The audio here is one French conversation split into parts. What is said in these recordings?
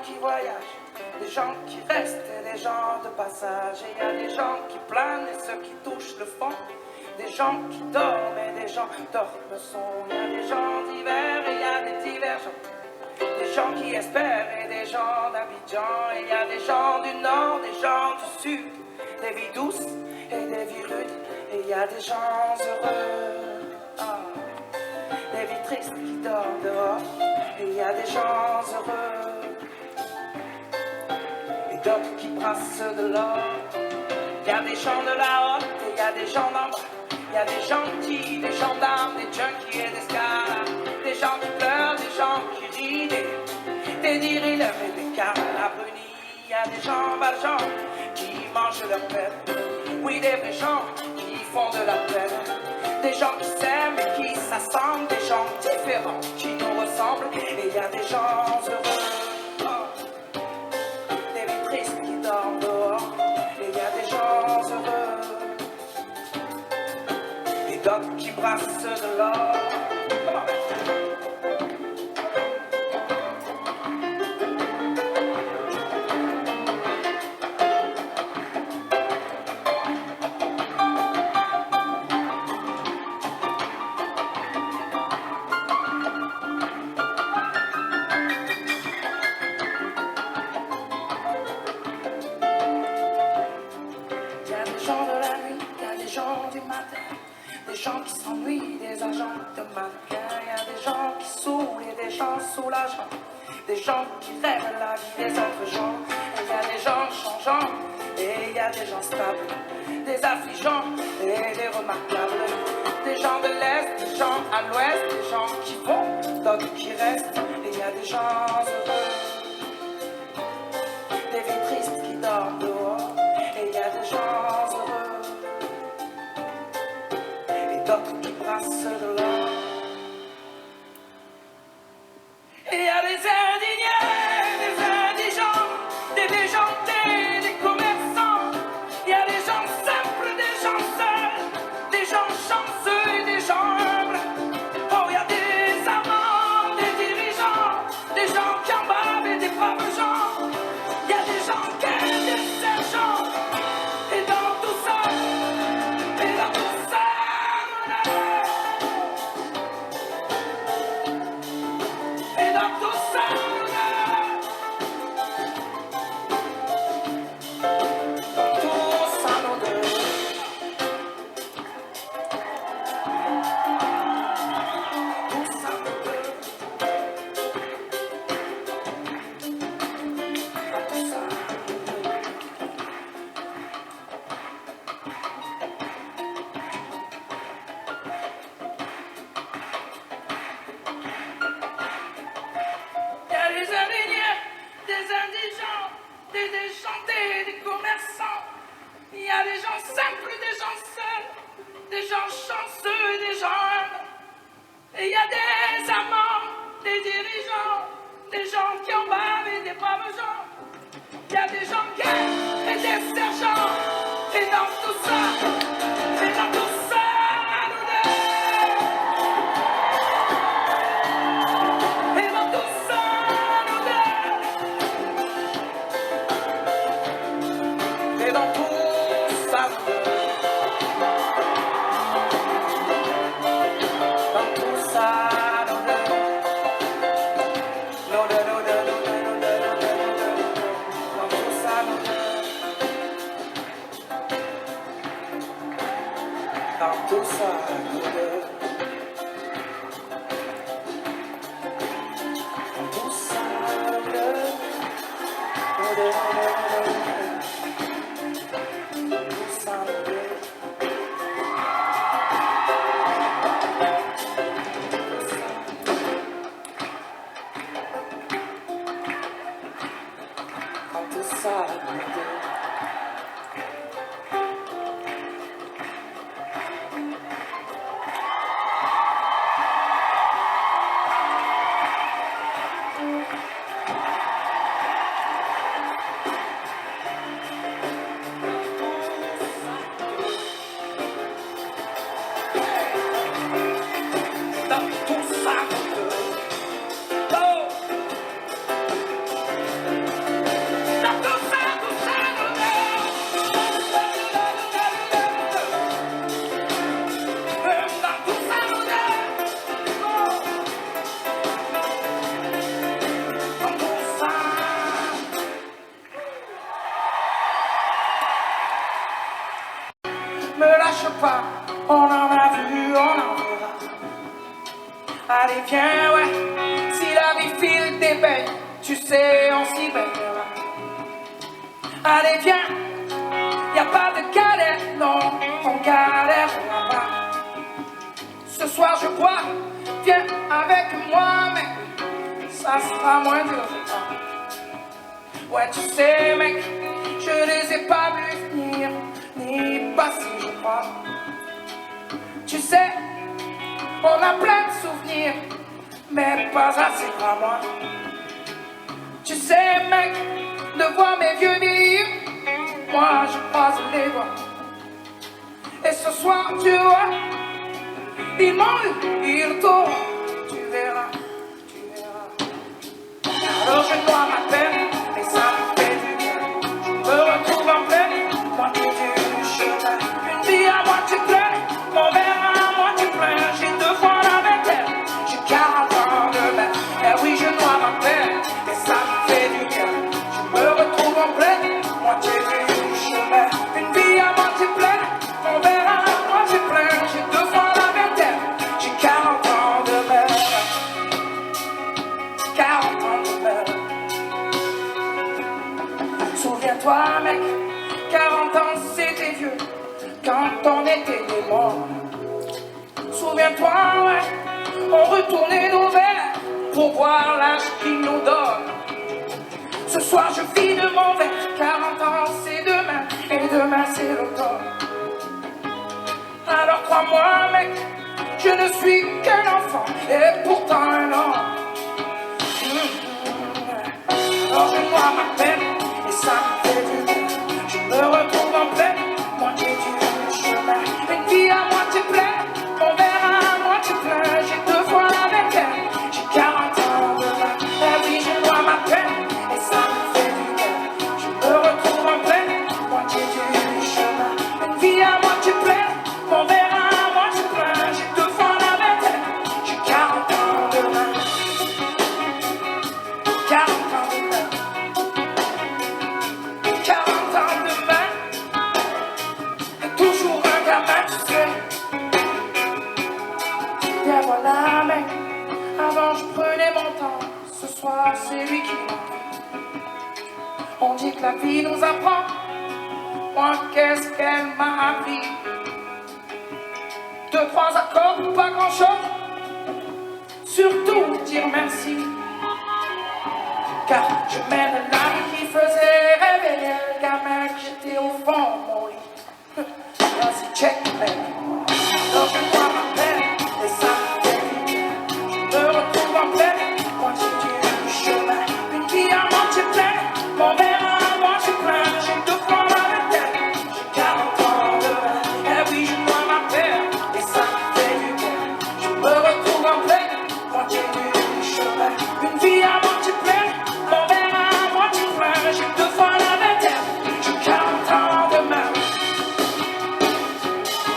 qui voyagent, des gens qui restent et des gens de passage. Et il y a des gens qui planent et ceux qui touchent le fond, des gens qui dorment et des gens qui dorment le son. Il y a des gens d'hiver et il y a des divergents, des gens qui espèrent et des gens d'Abidjan. Et il y a des gens du nord, des gens du sud, des vies douces et des vies rudes. Et il y a des gens heureux, des vies tristes qui dorment dehors. Et il y a des gens heureux et d'autres qui brassent de l'or. Il y a des gens de la haute et il y a des gens d'en bas. Il y a des gentils, des gendarmes, des junkies et des scars, des gens qui pleurent, des gens qui rient, des dirilleurs et des carabrunis. Il y a des gens valjean qui mangent leur peine. Oui, des vrais gens qui font de la peine. Des gens qui s'aiment et qui s'assemblent. Des gens différents qui nous ressemblent. Et il y a des gens heureux, des vies tristes qui dorment dehors. Et il y a des gens heureux et d'autres qui brassent de l'or. Des gens qui s'ennuient, des agents de mannequins. Il y a des gens qui saoulent et des gens soulageants, des gens qui rêvent la vie des autres gens. Et il y a des gens changeants et il y a des gens stables, des affligeants et des remarquables, des gens de l'Est, des gens à l'Ouest, des gens qui vont, d'autres qui restent. Et il y a des gens heureux, des vies tristes qui dorment dehors. Et il y a des gens heureux d'autres qui brassent de l'or. Et il y a des indignés, des indigents, des déjantés, des commerçants. Il y a des gens simples, des gens seuls, des gens chanceux et des gens humbles. Oh, il y a des amants, des dirigeants, des gens qui en bavent et des braves gens. Il y a des gens qui aiment des sergents. Et dans tout ça, et dans tout ça, et dans tout ça, nous deux. Tout ça, nous deux. Tout ça, nous deux. Il y a des indignés, des indigents, des déchantés, des commerçants. Il y a des gens simples, des gens seuls, des gens chanceux et des gens humbles. Et il y a des amants, des dirigeants, des gens qui en bavent et des braves gens. Il y a des gens qui aiment et des sergents. Et dans tout ça, et dans tout ça, nous deux. Et dans tout ça, nous deux. Et dans tout ça, nous deux. Dans tout ça, nous deux. Nous deux, nous deux, nous deux, nous deux, nous deux, nous deux. Dans tout ça, nous deux. Dans tout ça, nous deux. Dans tout ça, nous deux. Nous deux, nous deux, nous deux. Tout ça, nous deux. Dans tout ça, nous deux. Dans tout ça, nous deux. Oh! cache pas, on en a vu, on en verra. Allez viens, ouais, si la vie file des belles, tu sais, on s'y verra. Allez viens, y a pas de galère, non, on galérera pas. Ce soir je bois, viens avec moi, mec, ça sera moins dur, je crois. Ouais, tu sais, mec, je les ai pas vus venir, ni passer, je crois. Tu sais, on a plein de souvenirs, mais pas assez à moi. Tu sais, mec, de voir mes vieux vieillir, moi je croise les doigts. Et ce soir, tu vois, ils m'ont eu, ils t'auront, tu verras, tu verras. Alors je dois ma peine, et ça me fait du bien. Je me retrouve en pleine, moitié du chemin. Une vie à moitié pleine, mon verre à moitié plein. J'ai 2 fois la vingtaine, j'ai 40 ans demain. Eh oui, je dois ma peine, et ça me fait du bien. Je me retrouve en pleine, moitié du chemin. Une vie à moitié pleine, mon verre à moitié plein. J'ai 2 fois la vingtaine, j'ai 40 ans demain. 40 ans demain. Souviens-toi, mec, 40 ans c'était vieux, quand on était des morts. Souviens-toi, ouais, on retournait nos verres pour voir l'âge qu'ils nous donne. Ce soir je vis de mon verre, 40 ans c'est demain, et demain c'est l'automne. Alors crois-moi, mec, je ne suis qu'un enfant, et pourtant un homme. Alors je noie ma peine, et ça me fait du bien. Je me retrouve en pleine, moitié du chemin. Une vie à moitié pleine, mon verre à moitié plein. J'ai 2 fois la vingtaine, j'ai 40 ans demain. Eh oui, je noie ma peine, et ça me fait du bien. Je me retrouve en pleine, moitié du chemin. Une vie à moitié pleine, mon verre à moitié plein. J'ai 2 fois la vingtaine, j'ai 40 ans demain. 40 ans demain. 40 ans demain. Et toujours un gamin, tu sais. Bien voilà, mec. Avant je prenais mon temps. Ce soir c'est lui qui m'a. On dit que la vie nous apprend. Moi qu'est-ce qu'elle m'a appris? 2, 3 accords, pas grand chose. Surtout dire merci. Car je mène la vie qui faisait rêver le gamin que j'étais au fond de mon lit. Vas-y, check, mec. Alors je vois ma peine, et ça me fait du bien. Je me retrouve en pleine, moitié du chemin. Une vie à moitié pleine, mon verre à moitié plein. J'ai 2 fois la vingtaine, j'ai 40 ans demain. Eh oui, je vois ma peine, et ça me fait du bien. Je me retrouve en pleine, moitié du chemin. Une vie à moitié pleine, mon verre à moitié plein. J'ai 2 fois la vingtaine, j'ai 40 ans demain.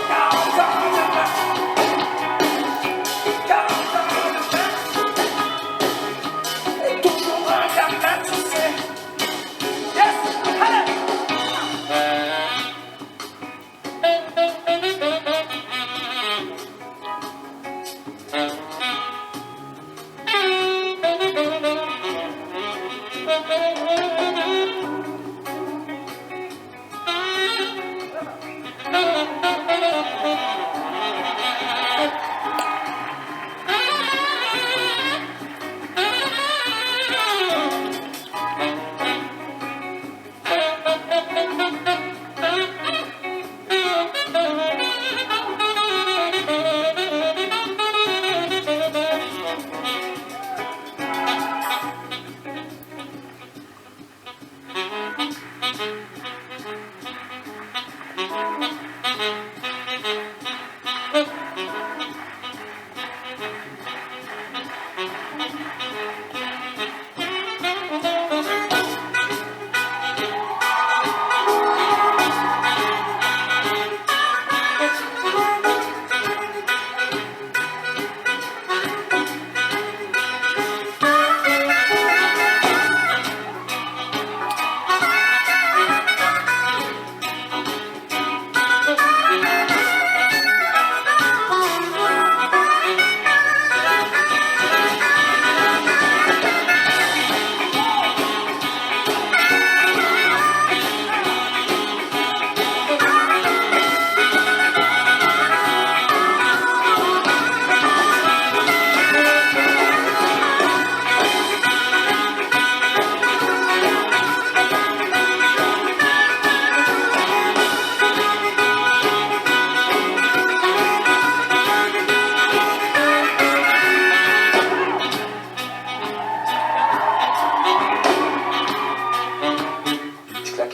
40 ans demain. 40 ans demain. Et toujours un gamin, tu sais. Yes, allez.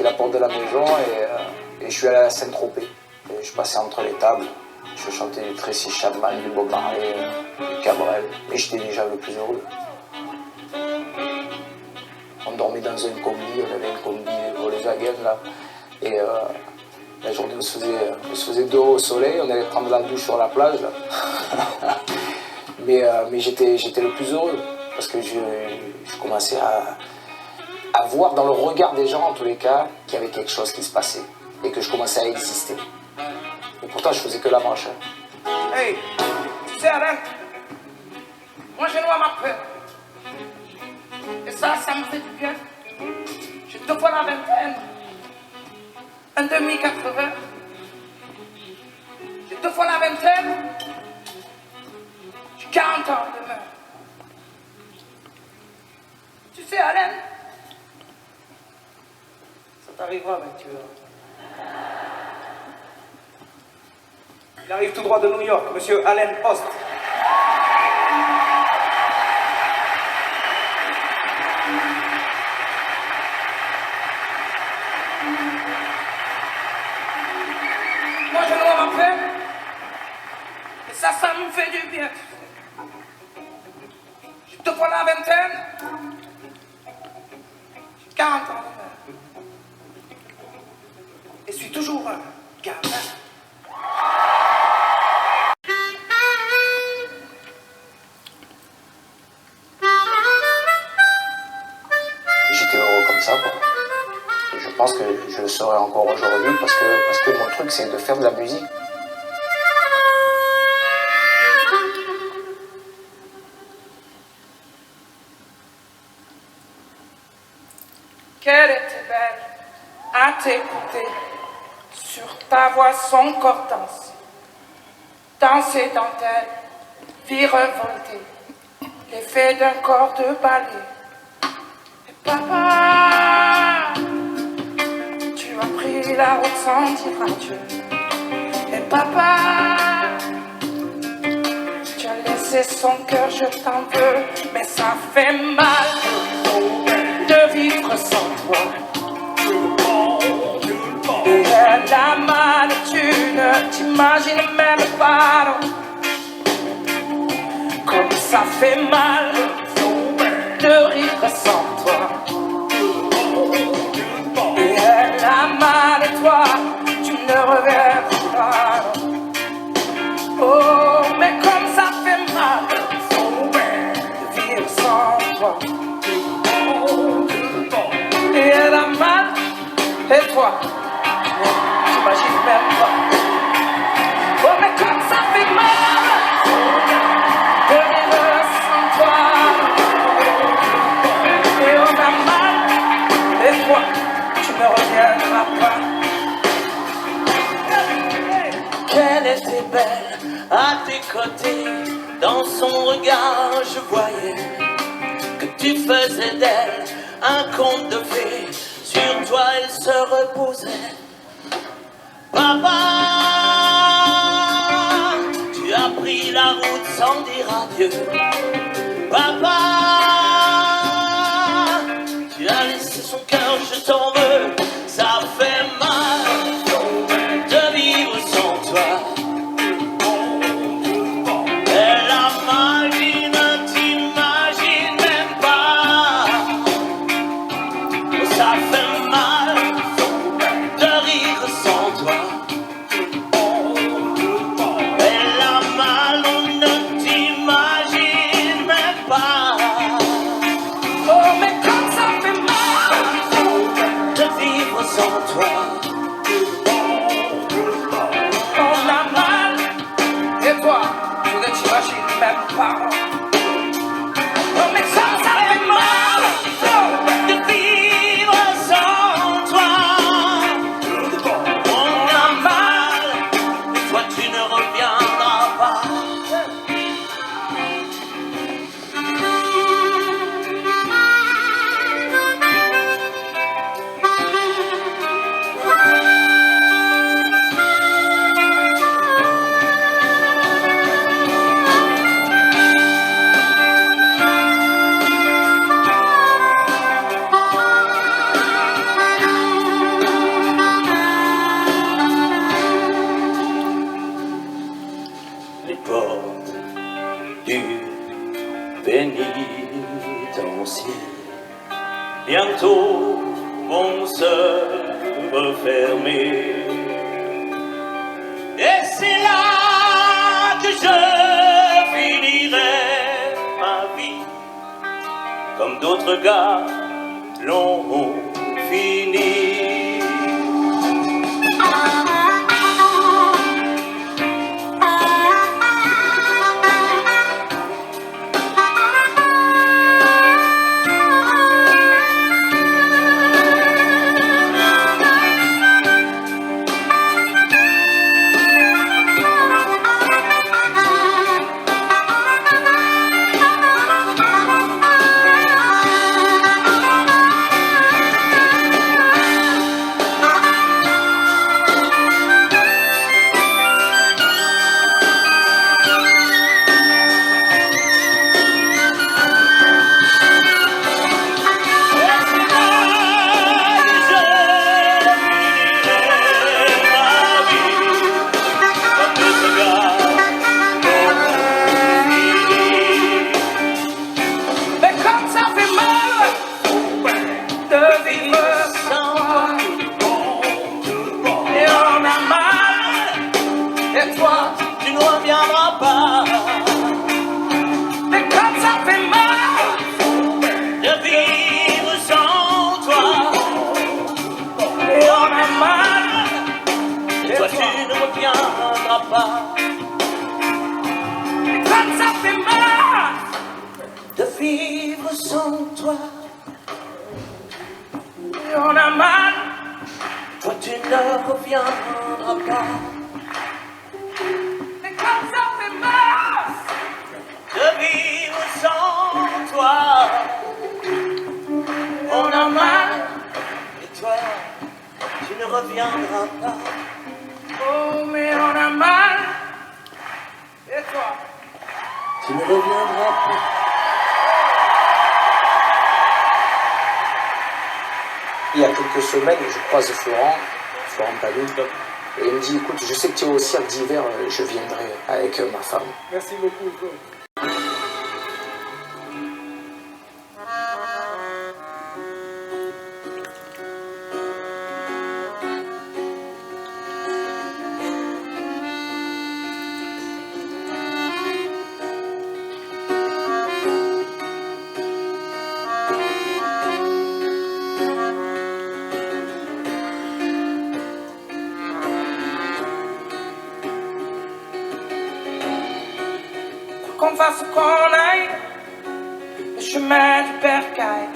claqué la porte de la maison et je suis allé à la Saint-Tropez. Et je passais entre les tables. Je chantais du Tracy Chapman, du Bob Marley, du Cabrel. Et j'étais déjà le plus heureux. On dormait dans un combi, on avait un combi Volkswagen là. Et la journée on se faisait dehors au soleil, on allait prendre la douche sur la plage. mais j'étais le plus heureux. Parce que je commençais à voir dans le regard des gens, en tous les cas, qu'il y avait quelque chose qui se passait. Et que je commençais à exister. Et pourtant, je faisais que la manche. Hey, tu sais, Alain, moi je noie ma peur. Et ça me fait du bien. J'ai 2 fois la vingtaine. Un demi-80. J'ai 2 fois la vingtaine. J'ai 40 ans demain. Tu sais, Alain, ça t'arrivera, mais tu verras. Il arrive tout droit de New York, monsieur Allen Host. Moi, je noie ma peine. Et ça me fait du bien. J'ai 2 fois la vingtaine. J'ai 40 ans. Et je suis toujours un gamin. J'étais heureux comme ça, quoi. Et je pense que je le serai encore aujourd'hui parce que mon truc, c'est de faire de la musique. Qu'elle était belle à t'écouter, sur ta voix son corps danser, danser dentelle, vie revoltée, l'effet d'un corps de balai. Et papa, tu as pris la route sans dire adieu. Et papa, tu as laissé son cœur, je t'en veux, mais ça fait mal de vivre sans toi. Et elle a mal, tu ne t'imagines même pas comme ça fait mal de vivre sans toi. Et elle a mal, et toi, tu ne reviendras pas. Oh, mais comme ça fait mal de vivre sans toi. Et elle a mal, et toi, t'imagines même pas. Oh, mais comme ça fait mal de vivre sans toi. Et on a mal, et toi, tu ne reviendras pas. Qu'elle était belle à tes côtés, dans son regard je voyais que tu faisais d'elle un conte de fées, sur toi elle se reposait. Papa, tu as pris la route sans dire adieu. Papa, tu as laissé son cœur, je t'en veux, ça fait mal de vivre sans toi. Elle a mal, tu ne t'imagines même pas. Ça fait mal de rire sans toi. Elle a mal, on ne t'imagine même pas. Oh, mais comme ça fait mal De vivre sans toi. on a mal, et toi, tu ne t'imagines même pas. Oh, mais comme ça fait mal De vivre sans toi. On a mal, toi tu ne reviendras pas. bientôt vont se refermer. Et c'est là que je finirai ma vie, comme d'autres gars l'ont fini. Tu ne reviendras pas. Mais comme ça fait mal De vivre sans toi. et on a mal. Et toi tu ne reviendras pas. Mais comme ça fait mal De vivre sans toi. et on a mal. Toi tu ne reviendras pas. Mais comme ça fait mal De vivre sans toi. on a mal. Et toi tu ne reviendras pas. Oh mais on a mal. Et toi? Tu ne reviendras pas. Il y a quelques semaines, je croise Florent Pagou, et il me dit, écoute, je sais que tu es au cirque d'hiver, je viendrai avec ma femme. Merci beaucoup. Qu'on fasse qu'on aille, le chemin du bercail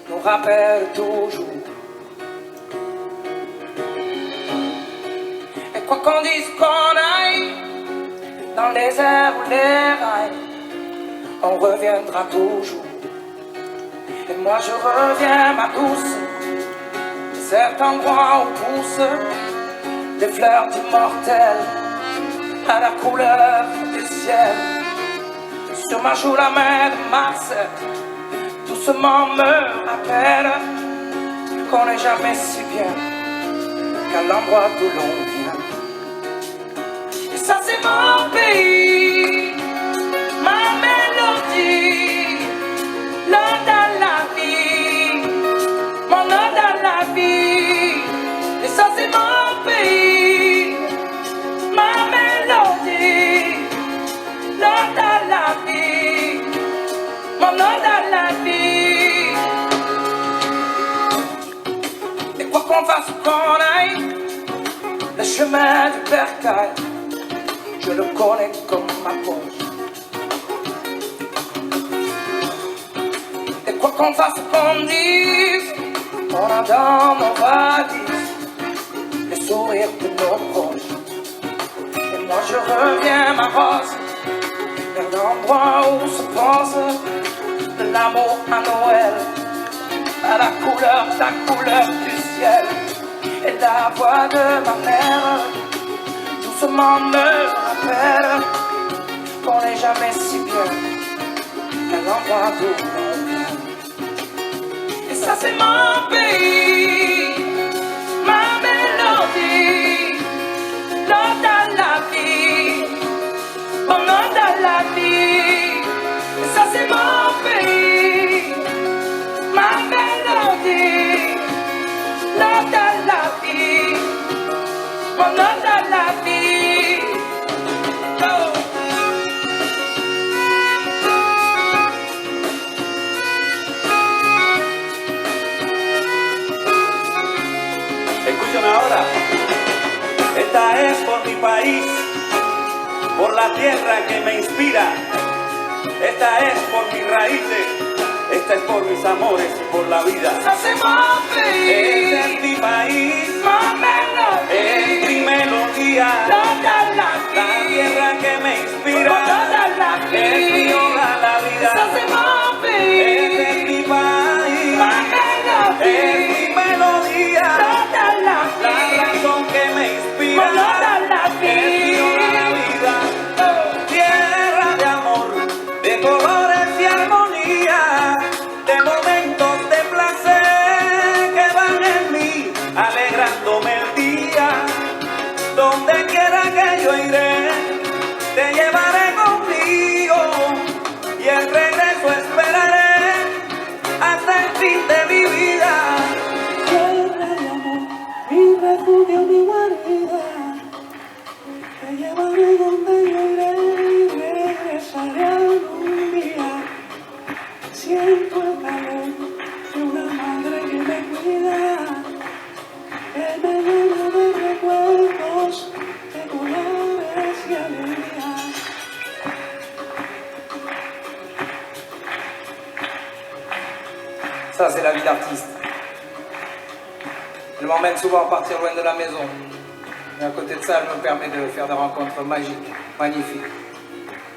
nous rappelle toujours. Et quoi qu'on dise qu'on aille, dans les airs ou les rails, on reviendra toujours. Et moi je reviens, ma douce, de cet endroit où poussent des fleurs d'immortelles à la couleur du ciel. Sur ma joue la main de Mars doucement me rappelle qu'on n'est jamais si bien qu'à l'endroit d'où l'on vient. Et ça c'est mon pays, ma mélodie, l'ode à la vie, mon ode à la vie. Et ça c'est mon pays, ma mélodie, l'ode à la vie, mon ode à la vie. Et quoi qu'on fasse qu'on aille, le chemin du bercail, je le connais comme ma poche. Et quoi qu'on fasse qu'on dise, on a dans nos valises les sourires de nos proches. Et moi je reviens, ma rose, vers l'endroit où se pense de l'amour à Noël, à la couleur du ciel. Et la voix de ma mère doucement me rappelle qu'on n'est jamais si bien qu'à l'endroit d'où l'on vient. Et ça c'est mon pays, ma mélodie, l'ode à la vie, mon ode à la vie. Et ça c'est mon pays, ma mélodie. la tierra que me inspira. Esta es por mis raíces, esta es por mis amores, por la vida. Ça c'est mon pays, Este es mi país, ma mélodie, es mi melodía. toda la La vie, tierra que me inspira, toda la es mi vie. hogar, la vida. Ça c'est mon pays, Este es mi país, ma es mélodie, mi melodía. toda la La vie, razón que me inspira, toda la es mi hogar, la vie. vida. Tierra de amor, de colores y armonía, de momentos de placer que van en mí, alegrándome el día. Donde quiera que yo iré, te llevaré conmigo y el regreso esperaré hasta el fin de mi vida. Tierra de amor, mi refugio, mi guarida, te llevaré donde yo iré y regresaré algún día. Siento el calor de una madre que me cuida, que me llena de recuerdos, de colores y alegrías. Ça, c'est la vie d'artiste. Elle m'emmène souvent partir loin de la maison. Et à côté de ça, elle me permet de faire des rencontres magiques, magnifiques,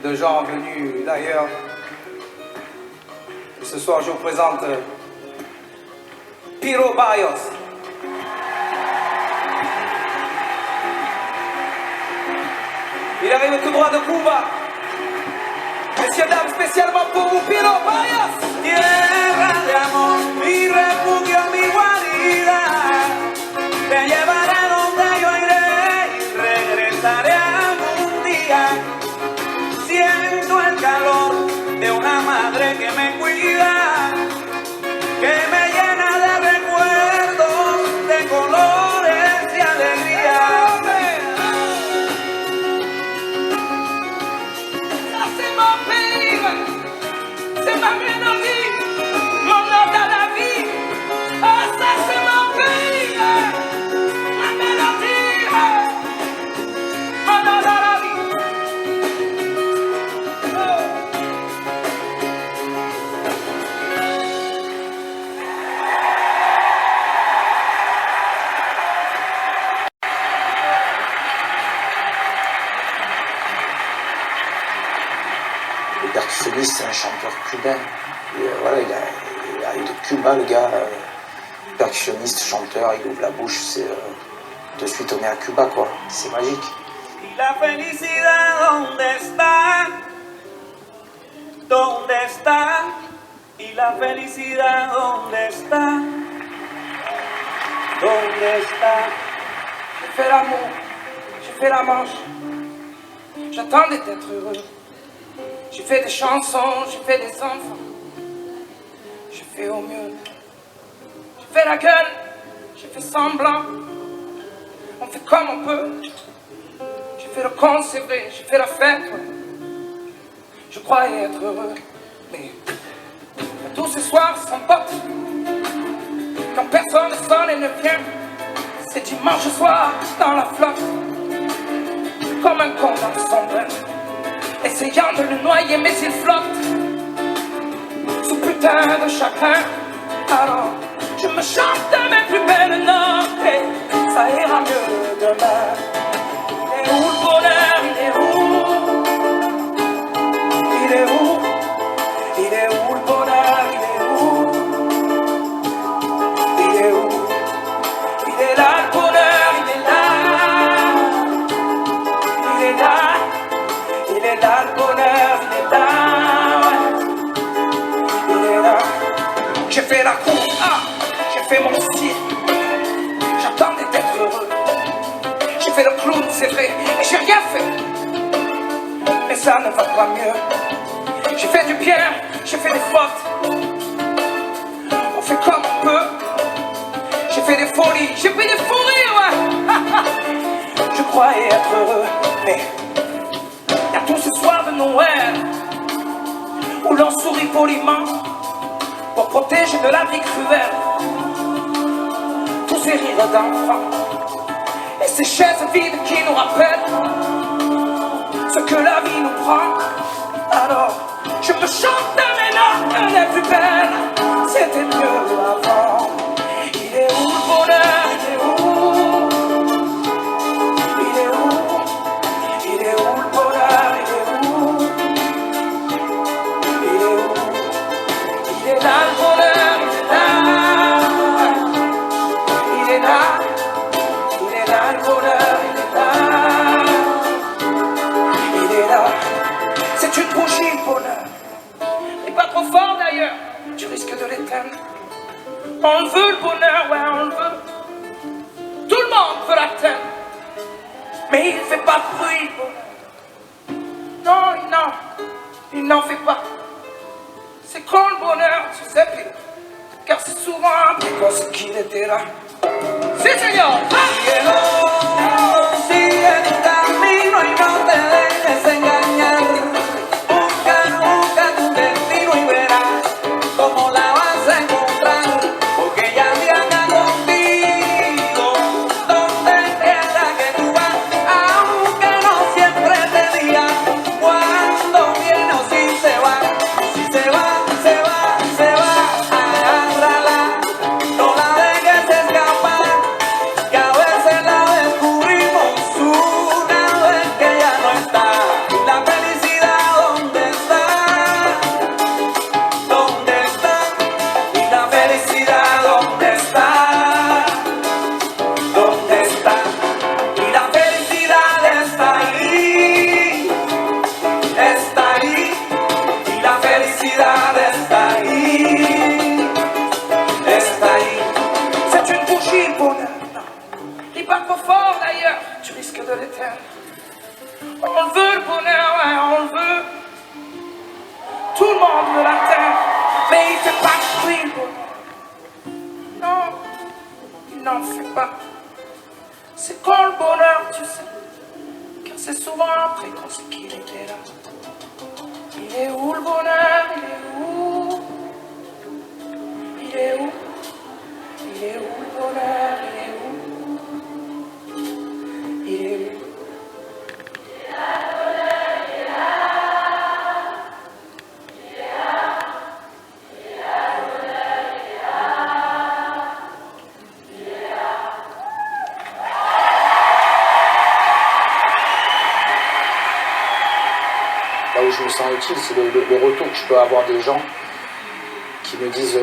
de gens venus d'ailleurs. Et ce soir, je vous présente Piro Barrios. Il arrive tout droit de Cuba. Messieurs, dames, spécialement pour vous, Piro Barrios. Tierra de amor, mi refugio, mi guarida, te llevaré donde yo iré y regresaré algún día. Siento el calor de una madre que me cuida, que me llena de recuerdos, de colores y alegría. Ça c'est mon pays, c'est ma mélodie, mon ode à la vie. Oh, ça c'est mon pays, ma mélodie, mon ode à la vie. Oh. Le percussionniste, c'est un chanteur cubain. Et, voilà, il arrive de Cuba, le gars. Percussionniste, chanteur, il ouvre la bouche, c'est de suite on est à Cuba, quoi. C'est magique. Y la felicidad, ¿dónde está? ¿Dónde está? Y la felicidad, ¿dónde está? ¿Dónde está? J'ai fait l'amour, j'ai fait la manche. J'attendais d'être heureux. J'ai fait des chansons, j'ai fait des enfants. J'ai fait au mieux. J'ai fait la gueule, j'ai fait semblant. On fait comme on peut. J'ai fait le con, c'est vrai, j'ai fait la fête. Ouais. Je croyais être heureux, mais tous ces soirs sans potes. Quand personne ne sonne et ne vient. C'est dimanche soir dans la flotte, comme un con dans son bain, essayant de le noyer mais il flotte sous putain de chacun. Alors je me chante mes plus belles notes et ça ira mieux demain. Il est où le bonheur? Il est où? Il est où? Il est où le bonheur? Il est où? Il est où? Il est là le bonheur, il est là. Il est là. Il est là le bonheur, il est là. Ouais. Il est là. J'ai fait la cour, j'ai fait mon style. J'attendais d'être heureux. J'ai fait le clown, c'est vrai, et j'ai rien fait. Mais ça ne va pas mieux. J'ai fait du bien, j'ai fait des fautes. On fait comme on peut. J'ai fait des folies, j'ai fait des fourrures, ouais. Je croyais être heureux, mais y a tout ce soir de Noël où l'on sourit poliment pour protéger de la vie cruelle tous ces rires d'enfants et ces chaises vides qui nous rappellent ce que la vie nous prend. Alors, je me chante maintenant qu'elle est plus belle, c'était mieux avant. Il est où le bonheur? Il est où? Il est où? Il est où le bonheur? Il est où? Il est où? Il est là le bonheur, il est là. Il est là. Il est là le bonheur, il est là. Il est là. C'est une bougie le bonheur. Et pas trop fort d'ailleurs, tu risques de l'éteindre. On le veut le bonheur, ouais on le veut. Tout le monde veut l'atteindre. Mais il ne fait pas de bruit le bonheur. Non, il n'en fait pas. C'est quand le bonheur, tu sais pire. Car c'est souvent précoce qu'il était là. Sí, señor. Cielo, sigue tu camino y no te dejes engañar. Busca tu destino y verás cómo la vas a encontrar. Porque ella viaja contigo donde quiera que tú vas. Aunque no siempre te diga cuándo viene o si se va. Si se va, se va, se va. Agárrala, no la dejes escapar. Que a veces la descubrimos una vez que ya no está. La felicidad, ¿dónde está? ¿Dónde está? Y la felicidad, ¿dónde está? ¿Dónde está? Y la felicidad está ahí. Está ahí. Y la felicidad está ahí. Está ahí. C'est une bougie le bonheur. Il bat trop fort d'ailleurs, tu risques de l'éteindre. On le veut le bonheur, ouais, on le veut. Tout le monde veut l'atteindre, mais il fait pas de bruit le bonheur. Non, il n'en fait pas. C'est quand le bonheur, tu sais. Car c'est souvent après qu'on sait qu'il était là. Il est où le bonheur? Il est où? Il est où? Il est où le bonheur? Il est où? Il est où? Là où je me sens utile, c'est le retour que je peux avoir des gens qui me disent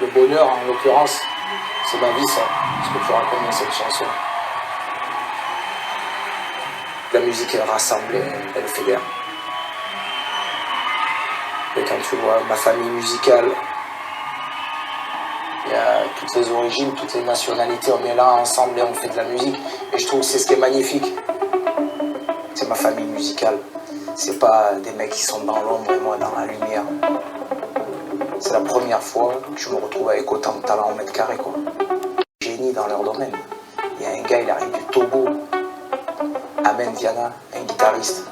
le bonheur, en l'occurrence, c'est ma vie ça, ce que tu racontes dans cette chanson. La musique, elle rassemble, elle fédère. Et quand tu vois ma famille musicale, il y a toutes les origines, toutes les nationalités, on est là ensemble et on fait de la musique. Et je trouve que c'est ce qui est magnifique. C'est ma famille musicale. C'est pas des mecs qui sont dans l'ombre et moi dans la lumière. C'est la première fois que je me retrouve avec autant de talent au mètre carré, quoi. Génie dans leur domaine. Il y a un gars, il arrive du Togo, Amen Viana, un guitariste.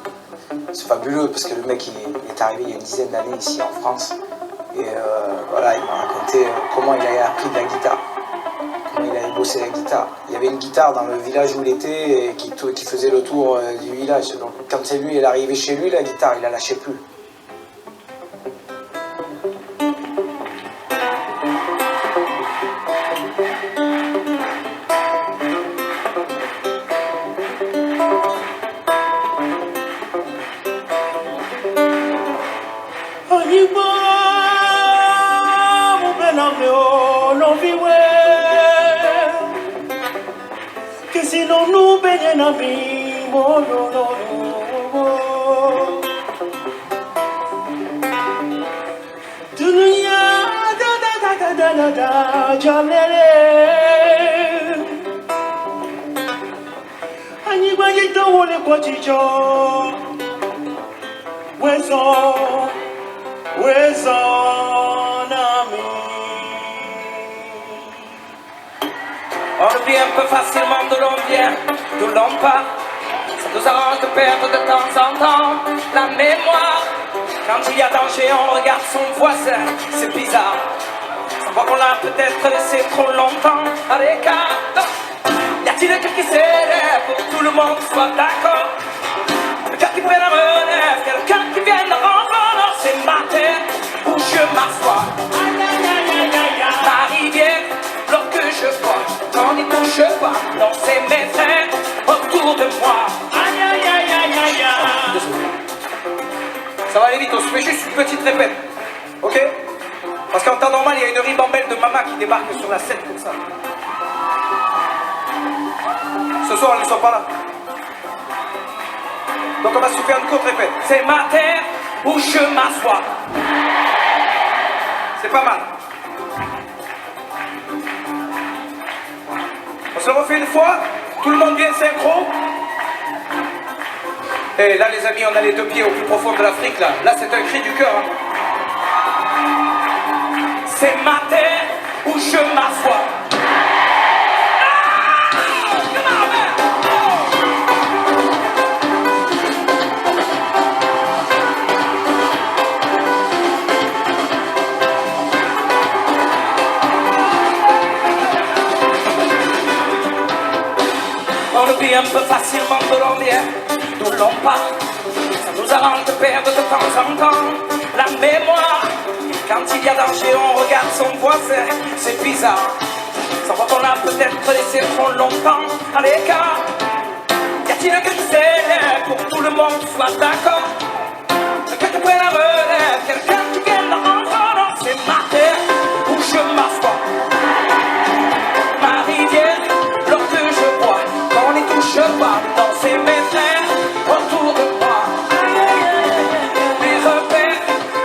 C'est fabuleux parce que le mec, il est arrivé il y a une dizaine d'années ici en France. Et voilà, il m'a raconté comment il avait appris de la guitare. Comment il avait bossé la guitare. Il y avait une guitare dans le village où il était et qui faisait le tour du village. Donc quand c'est lui, il est arrivé chez lui, la guitare, il la lâchait plus. Que si no nous baignons en vie, oh, no, no, no. Dunia, da da da da da da da, jalele. Ani gbaji to wole kwachicho, wezo nami. On oublie un peu facilement d'où l'on vient, d'où l'on part. Ça nous arrange de perdre de temps en temps la mémoire. Quand il y a danger, on regarde son voisin, c'est bizarre. On voit qu'on l'a peut-être laissé trop longtemps à l'écart. Y a-t-il quelqu'un qui s'élève pour que tout le monde soit d'accord? qui prenne la relève, quelqu'un qui vienne rendre, c'est ma terre où je m'assois. Ma rivière, l'eau que je bois, n'en y touche pas, non c'est mes frères autour de moi. Désolé. Ça va aller vite, on se fait juste une petite répète, ok? Parce qu'en temps normal, il y a une ribambelle de mamas qui débarque sur la scène comme ça. Ce soir, elles ne sont pas là. Donc on va se faire une courte répète. C'est ma terre où je m'assois. C'est pas mal. On se le refait une fois. Tout le monde bien synchro. Et là les amis, on a les deux pieds au plus profond de l'Afrique là. Là c'est un cri du cœur. Hein. C'est ma terre où je m'assois. On oublie un peu facilement de l'envers d'où l'on part. Ça nous arrange de perdre de temps en temps la mémoire. Quand il y a danger, on regarde son voisin, c'est bizarre. Sans voir qu'on a peut-être laissé trop longtemps à l'écart. Y a-t-il un critère pour que tout le monde soit d'accord? Quelqu'un qui prenne la relève, quelqu'un qui vienne en rendre, c'est ma terre où je m'assois. Ma rivière, l'eau que je bois, qu'on n'y touche pas, non c'est mes frères autour de moi. Mes repères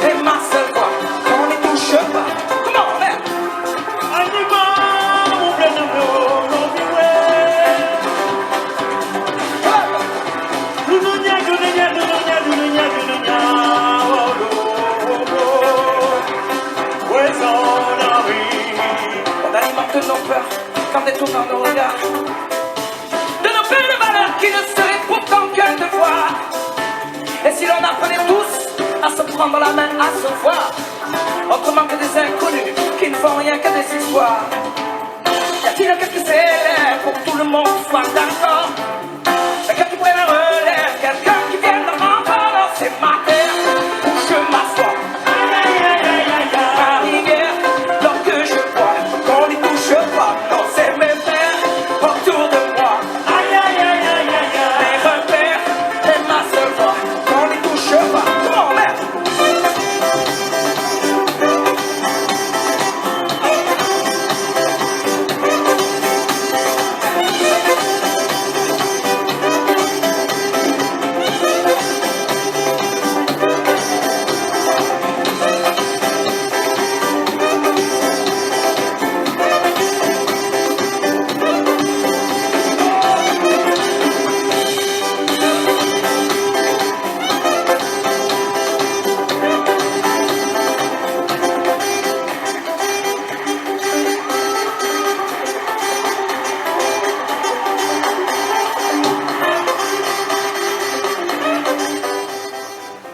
et ma seule voix. Comment, merde? On alimente nos peurs quand détournant nos regards de nos belles valeurs qui ne seraient pourtant qu'un devoir. Et si l'on apprenait tous à se prendre la main, à se voir, autrement que des inconnus qui ne font rien que des histoires. Y a-t-il quelques élèves pour que tout le monde soit d'accord? Quelqu'un qui prenne la relève, quelqu'un qui vienne encore, c'est ma terre où je m'assois. Ma rivière, l'eau que je bois, qu'on n'y touche pas, non c'est mes frères autour de moi. Mes repères et ma seule voix, qu'on n'y touche pas. Comment, merde?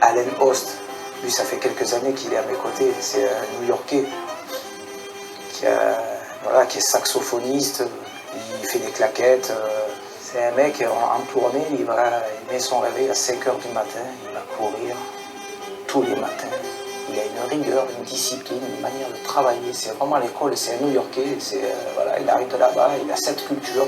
Allen Host, lui ça fait quelques années qu'il est à mes côtés, c'est un New-Yorkais qui est saxophoniste, il fait des claquettes, c'est un mec en tournée, il met son réveil à 5h du matin, il va courir tous les matins, il a une rigueur, une discipline, une manière de travailler, c'est vraiment l'école, c'est un New-Yorkais, voilà, il arrive de là-bas, il a cette culture.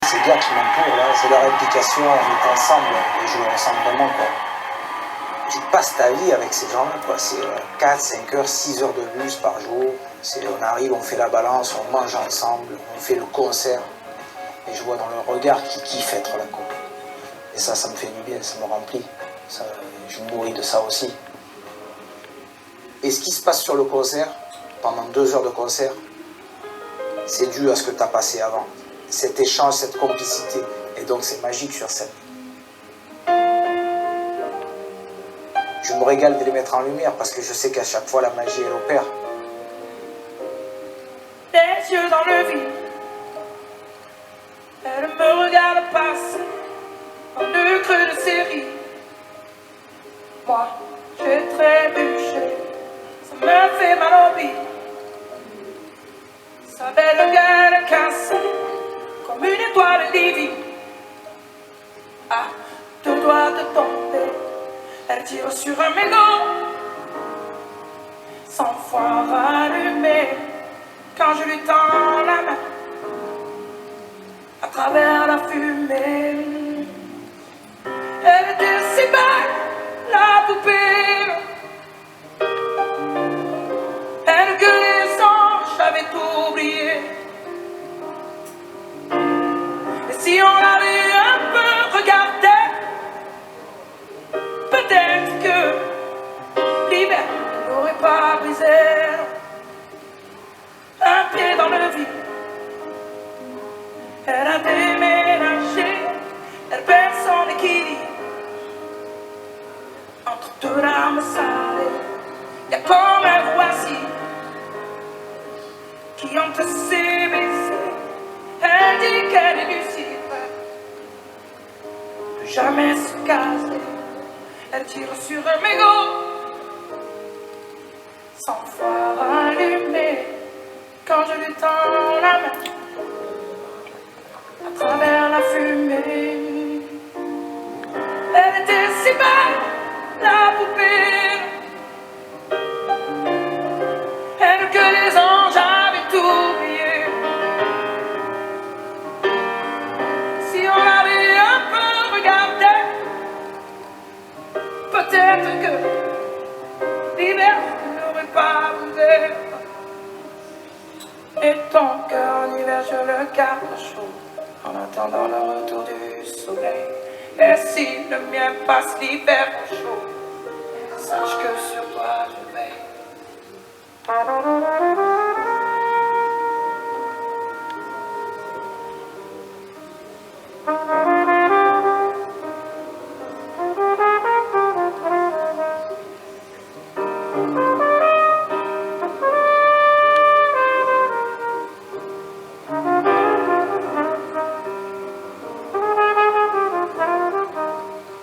Ces gars qui m'entourent là, c'est leur implication, on est ensemble, les jours ensemble vraiment quoi. Tu passes ta vie avec ces gens-là quoi, c'est 4, 5 heures, 6 heures de bus par jour, on arrive, on fait la balance, on mange ensemble, on fait le concert, et je vois dans leur regard qu'ils kiffent être là quoi. Et ça me fait du bien, ça me remplit, je me nourris de ça aussi. Et ce qui se passe sur le concert, pendant 2 heures de concert, c'est dû à ce que tu as passé avant. Cet échange, cette complicité. Et donc c'est magique sur scène. je me régale de les mettre en lumière parce que je sais qu'à chaque fois la magie elle opère. Les yeux dans le vide, elle me regarde passer dans le creux de ses rides. Moi, j'ai trébuché, ça me fait mal au bide. Sa belle gueule cassée comme une étoile divine. À deux doigts de tomber, elle tire sur un mégot, 100 fois rallumé quand je lui tends la main à travers la fumée. Elle était si belle, la poupée, elle que les anges avaient oublié. Et si on l'avait un peu regardé, peut-être que l'hiver n'aurait pas brisé un pied dans le vide. Elle a déménagé, elle perd son équilibre entre deux larmes salées. Y'a comme un voici qui entre ses baisers. Elle dit qu'elle est lucide, plus jamais se caser. Elle tire sur un mégot, 100 fois rallumé quand je lui tends la main à travers la fumée. Elle était si belle, la poupée, elle que les anges avaient oublié. Si on avait un peu regardé, peut-être que l'hiver n'aurait pas bougé. Et ton cœur en hiver je le garde chaud en attendant le retour du soleil. Et si le mien passe l'hiver chaud, sache que sur toi je veille.